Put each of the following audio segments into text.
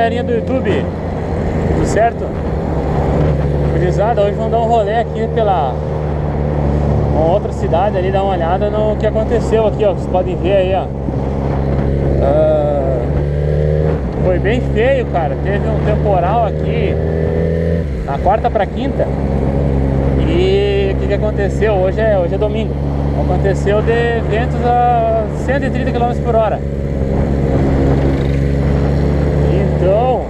galerinha do YouTube, tudo certo? Gurizada, hoje vamos dar um rolê aqui pela uma outra cidade ali, dar uma olhada no que aconteceu aqui, ó. Vocês podem ver aí, ó. Foi bem feio, cara. Teve um temporal aqui na quarta pra quinta. E o que aconteceu? Hoje é domingo. Aconteceu de ventos a 130 km por hora. Então,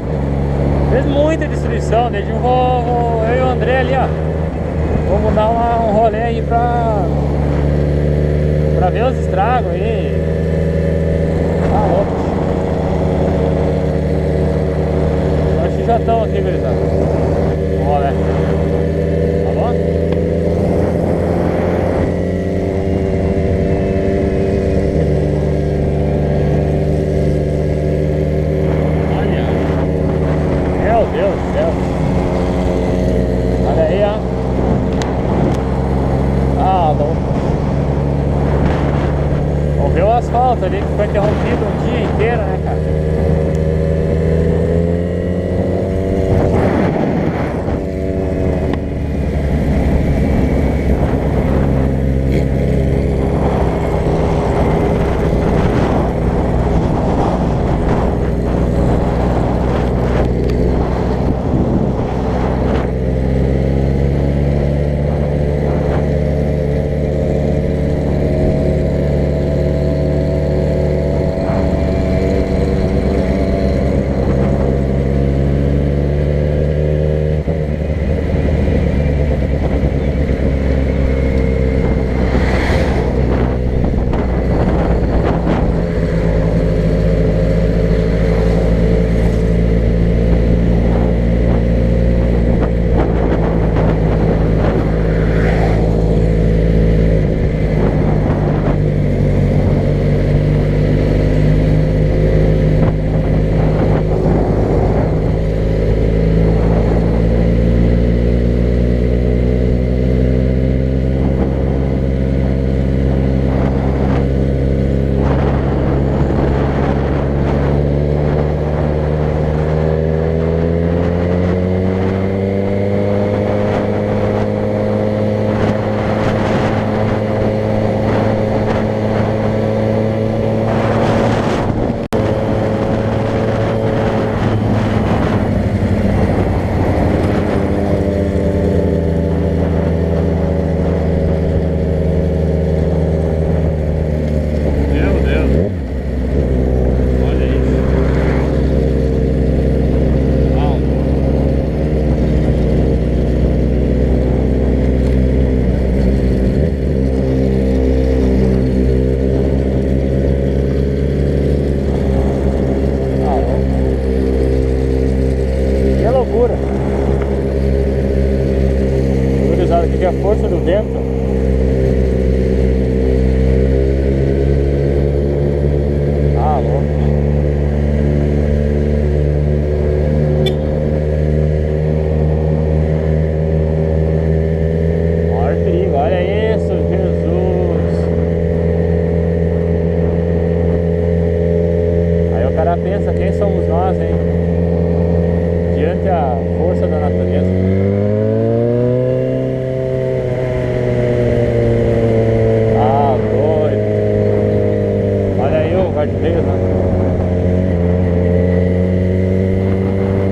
fez muita destruição. Desde eu e o André ali, ó, vamos dar um rolê aí pra ver os estragos aí. Tá louco. Acho que já estão aqui, gurizada. Vamos rolê. Tá bom? Meu Deus do céu. Olha aí, ó. Ah, louco. Vamos ver o asfalto ali que foi interrompido um dia inteiro, né, cara? A força do vento. Ah, louco. Maior perigo, olha isso, Jesus. Aí o cara pensa, quem somos nós, hein? Diante a força da natureza.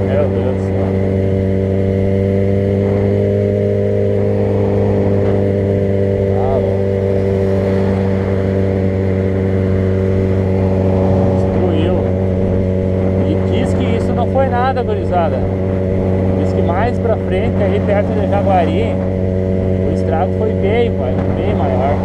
Meu Deus do céu. Ah, destruiu. E diz que isso não foi nada, gurizada. Diz que mais pra frente, aí perto de Jaguari, o estrago foi bem maior.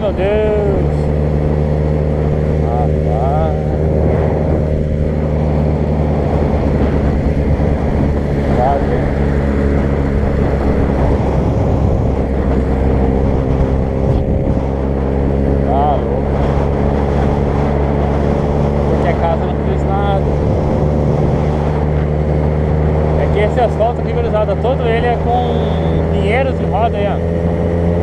meu Deus. Rapaz. Quase, hein? Tá louco. Porque a casa não fez nada. É que esse asfalto aqui, gurizada, todo ele é com pinheiros de roda aí, ó.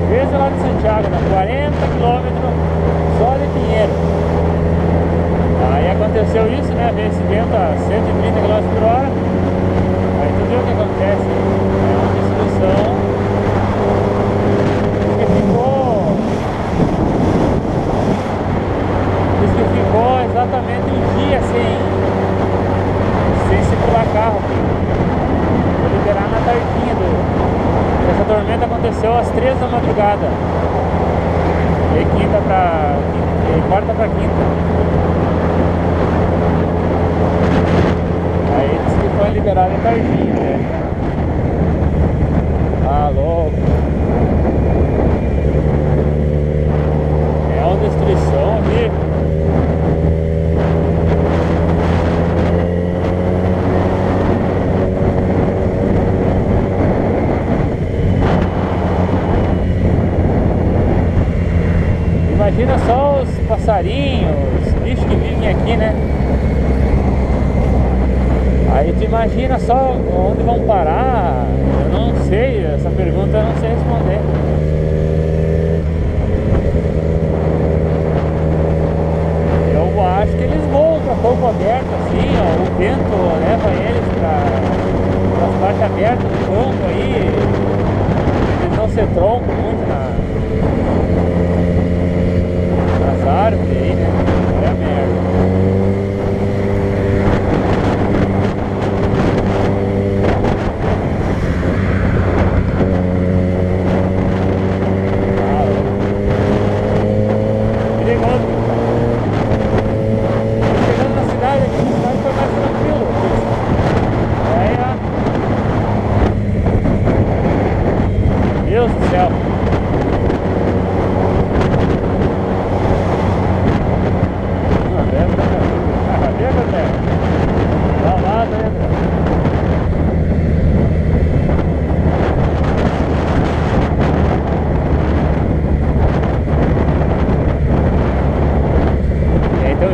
Desde lá de Santiago, dá 40 quilômetros só de pinheiro. Aí aconteceu isso, né? Veio esse vento a 130 km por hora. Aí tu viu o que acontece? É uma destruição que ficou. Diz que ficou exatamente um dia sem circular carro. Vou liberar na tardinha essa tormenta aconteceu às 3 da madrugada. E quarta pra quinta. Aí disse que foi liberado em tardinha, né? Ah, louco. É uma destruição aqui. Imagina só os passarinhos, os bichos que vivem aqui, né? Aí tu imagina só onde vão parar. Eu não sei, essa pergunta eu não sei responder. Eu acho que eles voam para campo aberto assim, ó. O vento leva eles para as partes abertas do campo aí. Eles não se troncam muito nas árvores aí, né? É a merda.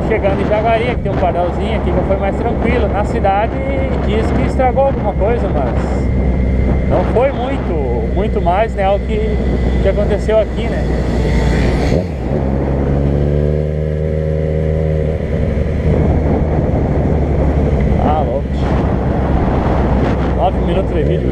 Chegando em Jaguari, que tem um pardalzinho aqui que foi mais tranquilo. Na cidade diz que estragou alguma coisa, mas não foi muito mais, né, o que aconteceu aqui, né? Ah, louco. 9 minutos de vídeo,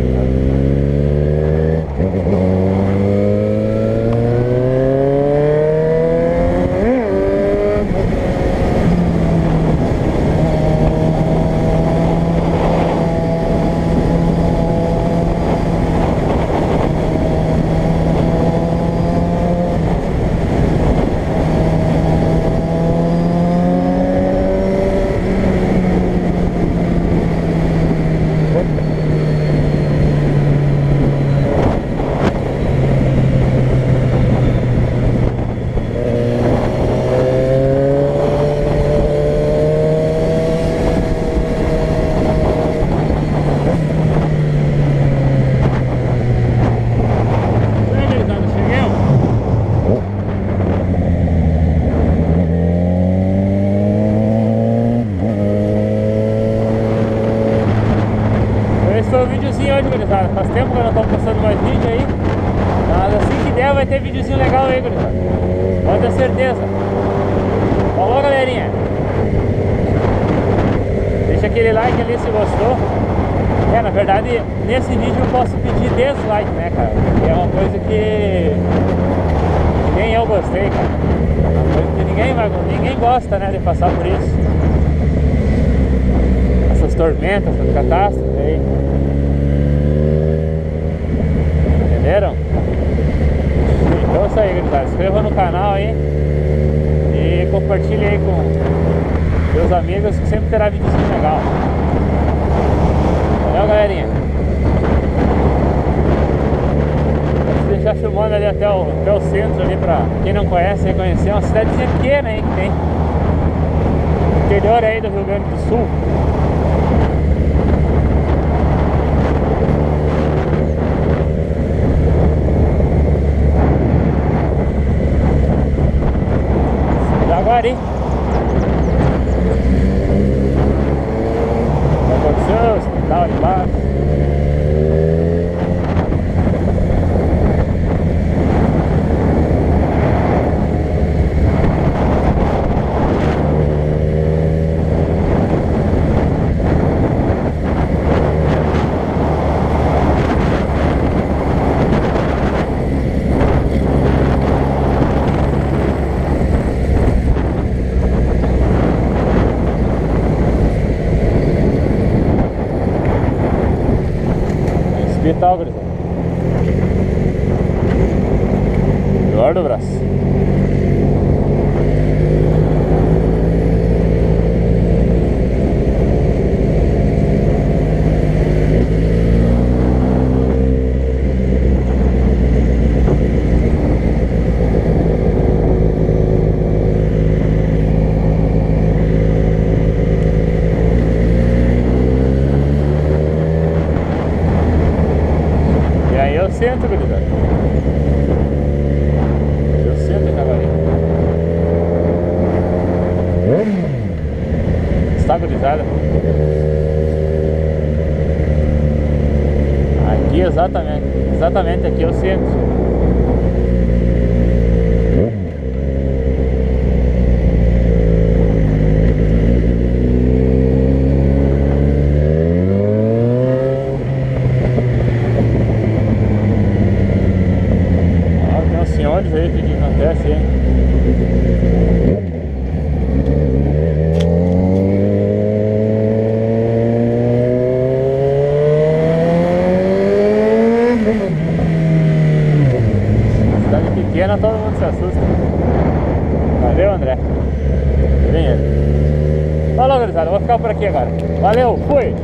cara. Faz tempo que eu não estou postando mais vídeo aí, mas assim que der vai ter videozinho legal aí, gurizada. Pode ter certeza. Falou, galerinha. Deixa aquele like ali se gostou. Na verdade, nesse vídeo eu posso pedir dislike, né, cara? Que é uma coisa que nem eu gostei, cara. É uma coisa que ninguém gosta, né, de passar por isso. Essas tormentas, essas catástrofes aí. Entenderam? Então é isso aí, galera. Se inscreva no canal aí e compartilhe aí com seus amigos, que sempre terá vídeozinho legal. Valeu, galerinha. já filmando ali até o centro ali, pra quem não conhece, reconhecer. É uma cidadezinha pequena aí que tem. Interior aí do Rio Grande do Sul. Jaguari. Vai acontecer o hospital ali embaixo. Hospital, gurizada. Eduardo Braço. Eu centro, gurizada. Eu centro, Jaguari. Está, gurizada? Aqui exatamente aqui é o centro. Senhores aí, o que acontece aí? Cidade pequena, todo mundo se assusta. Valeu, André. Vem ele. Falou, gurizada, vou ficar por aqui agora. Valeu, fui!